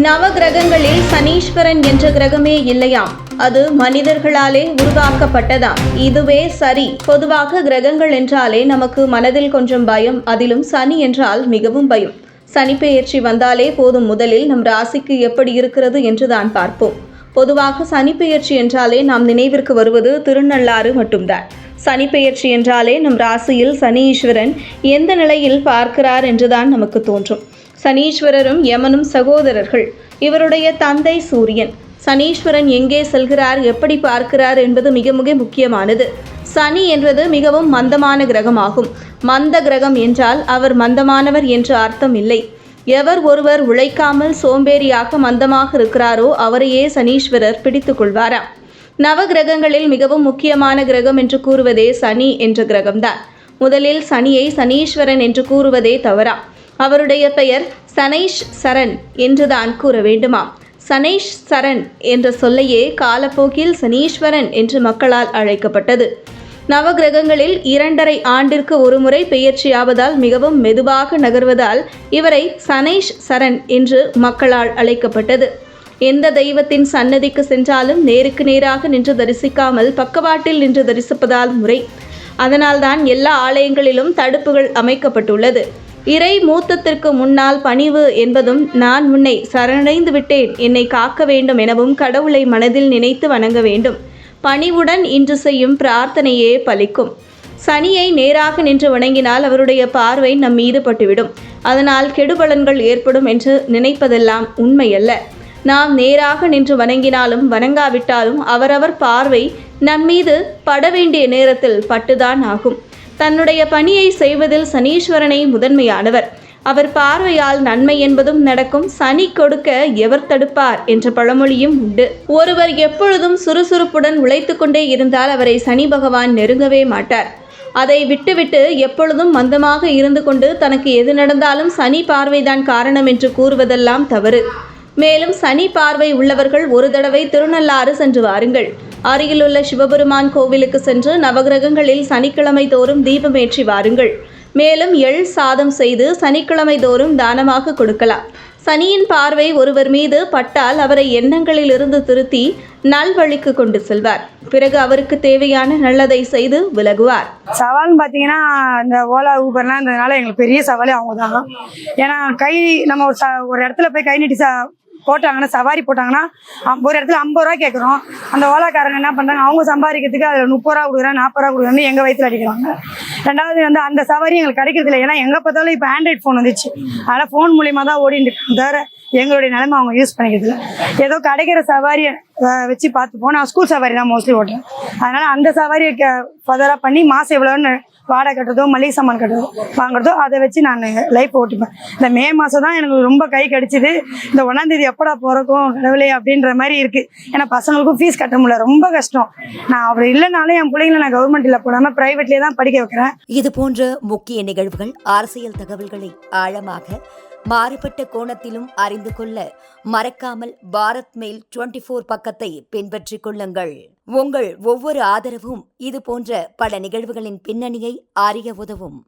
நவ கிரகங்களில் சனீஸ்வரன் என்ற கிரகமே இல்லையாம். அது மனிதர்களாலே உருவாக்கப்பட்டதாம். இதுவே சரி. பொதுவாக கிரகங்கள் என்றாலே நமக்கு மனதில் கொஞ்சம் பயம், அதிலும் சனி என்றால் மிகவும் பயம். சனி பெயர்ச்சி வந்தாலே போதும், முதலில் நம் ராசிக்கு எப்படி இருக்கிறது என்றுதான் பார்ப்போம். பொதுவாக சனி பெயர்ச்சி என்றாலே நாம் நினைவிற்கு வருவது திருநள்ளாறு மட்டும்தான். சனி பெயர்ச்சி என்றாலே நம் ராசியில் சனீஸ்வரன் எந்த நிலையில் பார்க்கிறார் என்றுதான் நமக்கு தோன்றும். சனீஸ்வரரும் யமனும் சகோதரர்கள். இவருடைய தந்தை சூரியன். சனீஸ்வரன் எங்கே செல்கிறார், எப்படி பார்க்கிறார் என்பது மிக மிக முக்கியமானது. சனி என்பது மிகவும் மந்தமான கிரகமாகும். மந்த கிரகம் என்றால் அவர் மந்தமானவர் என்று அர்த்தம் இல்லை. எவர் ஒருவர் உழைக்காமல் சோம்பேறியாக மந்தமாக இருக்கிறாரோ அவரையே சனீஸ்வரர் பிடித்துக் கொள்வாராம். நவ கிரகங்களில் மிகவும் முக்கியமான கிரகம் என்று கூறுவதே சனி என்ற கிரகம்தான். முதலில் சனியை சனீஸ்வரன் என்று கூறுவதே தவறா. அவருடைய பெயர் சனைஷ் சரண் என்றுதான் கூற வேண்டுமாம். சனைஷ் சரண் என்ற சொல்லையே காலப்போக்கில் சனீஸ்வரன் என்று மக்களால் அழைக்கப்பட்டது. நவகிரகங்களில் 2.5 ஆண்டிற்கு ஒருமுறை பெயர்ச்சியாவதால் மிகவும் மெதுவாக நகர்வதால் இவரை சனைஷ் சரண் என்று மக்களால் அழைக்கப்பட்டது. எந்த தெய்வத்தின் சன்னதிக்கு சென்றாலும் நேருக்கு நேராக நின்று தரிசிக்காமல் பக்கவாட்டில் நின்று தரிசிப்பதால் முறை. அதனால்தான் எல்லா ஆலயங்களிலும் தடுப்புகள் அமைக்கப்பட்டுள்ளது. இறை மூத்தத்திற்கு முன்னால் பணிவு என்பதும் நான் உன்னை சரணடைந்து விட்டேன், என்னை காக்க வேண்டும் எனவும் கடவுளை மனதில் நினைத்து வணங்க வேண்டும். பணிவுடன் இன்று செய்யும் பிரார்த்தனையே பலிக்கும். சனியை நேராக நின்று வணங்கினால் அவருடைய பார்வை நம் மீது பட்டுவிடும். அதனால் கெடுபலன்கள் ஏற்படும் என்று நினைப்பதெல்லாம் உண்மையல்ல. நாம் நேராக நின்று வணங்கினாலும் வணங்காவிட்டாலும் அவரவர் பார்வை நம்மீது பட வேண்டிய நேரத்தில் பட்டுதான் ஆகும். தன்னுடைய பணியை செய்வதில் சனீஸ்வரனை முதன்மையானவர். அவர் பார்வையால் நன்மை என்பதும் நடக்கும். சனி கொடுக்க எவர் தடுப்பார் என்ற பழமொழியும் உண்டு. ஒருவர் எப்பொழுதும் சுறுசுறுப்புடன் உழைத்து கொண்டே இருந்தால் அவரை சனி பகவான் நெருங்கவே மாட்டார். அதை விட்டுவிட்டு எப்பொழுதும் மந்தமாக இருந்து கொண்டு தனக்கு எது நடந்தாலும் சனி பார்வைதான் காரணம் என்று கூறுவதெல்லாம் தவறு. மேலும் சனி பார்வை உள்ளவர்கள் ஒரு தடவை திருநள்ளாறு சென்று வாருங்கள். அருகிலுள்ள சிவபெருமான் கோவிலுக்கு சென்று நவகிரகங்களில் சனிக்கிழமை தோறும் தீபமேற்றி வாருங்கள். மேலும் எள் சாதம் செய்து சனிக்கிழமை தோறும் தானமாக கொடுக்கலாம். சனியின் பார்வை ஒருவர் மீது பட்டால் அவரை எண்ணங்களில் இருந்து திருத்தி நல்வழிக்கு கொண்டு செல்வார். பிறகு அவருக்கு தேவையான நல்லதை செய்து விலகுவார். சவால்னு பார்த்தீங்கன்னா இந்த ஓலா ஊபர்லாம் இருந்ததுனால எங்களுக்கு பெரிய சவாலே அவங்க தான். ஏன்னா நம்ம ஒரு இடத்துல போய் கை நீட்டி போட்டாங்கன்னா சவாரி போட்டாங்கன்னா ஒரு இடத்துல 50 ரூபா கேட்குறோம். அந்த ஓலாக்காரங்க என்ன பண்ணுறாங்க, அவங்க சம்பாதிக்கிறதுக்கு அதில் 30 ரூபா கொடுக்குறேன் 40 ரூபா கொடுக்குறேன்னு எங்கள் வயிற்றுல அடிக்கிறாங்க. ரெண்டாவது அந்த சவாரி எங்களுக்கு கிடைக்கிறது இல்லை. ஏன்னா எங்கே பார்த்தாலும் இப்போ ஆண்ட்ராய்ட் ஃபோன் வந்துச்சு. அதனால் ஃபோன் மூலிமா தான் ஓடிட்டு இருக்காங்க தவிர எங்களுடைய நிலைமை அவங்க யூஸ் பண்ணிக்கிறதுல. ஏதோ கிடைக்கிற சவாரியை வச்சு பார்த்துப்போம். நான் ஸ்கூல் சவாரி தான் மோஸ்ட்லி ஓட்டுறேன். அதனால் அந்த சவாரியை ஃபர்தராக பண்ணி மாதம் எவ்வளோன்னு வாடகை கட்டுறதோ மளிகை சாமான் கட்டுறதோ வாங்குறதோ அதை வச்சு நான் லைஃப் ஓட்டிப்பேன். இந்த மே மாதம் தான் எனக்கு ரொம்ப கை கடிச்சிது. இந்த 1ஆம் தேதி எப்படா பிறக்கும் கடவுளே அப்படின்ற மாதிரி இருக்குது. ஏன்னா பசங்களுக்கும் ஃபீஸ் கட்ட முடியல, ரொம்ப கஷ்டம். நான் அப்படி இல்லைனாலும் என் பிள்ளைங்களை நான் கவர்மெண்ட்டில் போடாமல் ப்ரைவேட்லேயே தான் படிக்க வைக்கிறேன். இது போன்ற முக்கிய நிகழ்வுகள், அரசியல் தகவல்களை ஆழமாக மாறுபட்ட கோணத்திலும் அறிந்து கொள்ள மறக்காமல் பாரத் மெயில் 24 பக்கத்தை பின்பற்றிக் கொள்ளுங்கள். உங்கள் ஒவ்வொரு ஆதரவும் இது போன்ற பல நிகழ்வுகளின் பின்னணியை அறிய உதவும்.